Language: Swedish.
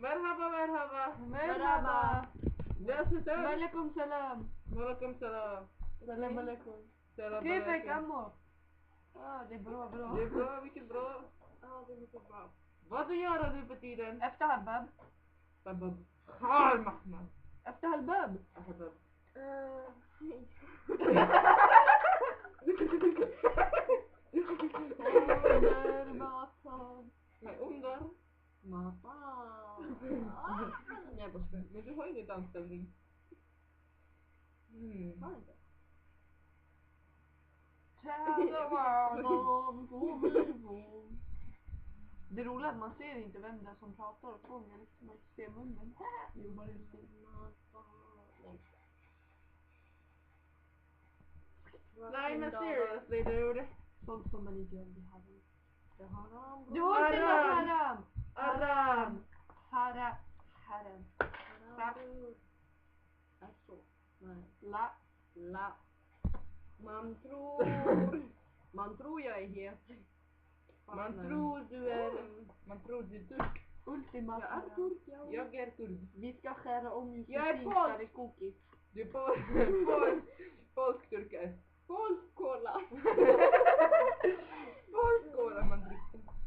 Merhaba, merhaba. Merhaba. Nasılsın? Waalaikum salam. Waalaikum salam. Salam alaikum. Salam كيفك alaikum. عمو؟ det är bra bra. Det är bra, mycket bra. Ja, det är mycket bra. Vad gör du på tiden? افتح الباب. Babab. Har Mahmoud. افتح الباب. Babab. Under matan. Nej, under. Matan. Nej, bara skojar. Men du har inget anställning. Har inte? Det roliga är att man ser inte vem det är som pratar och sjunger liksom, man ser munnen. Jo, bara just det. Nej, men seriously dude. Sånt som man inte gör i haram. Det haram. Du har inte Haram. haram! Haram. Haram. Alltså, nej. La. La. Man tror jag är het. Man tror du är turk. Ultimat Jag är haram. turk, jag är turk. Vi ska skära om Jag är Josefin polsk. Starikoki. Du är polsk turkar. Polsk cola. Polsk cola man dricker.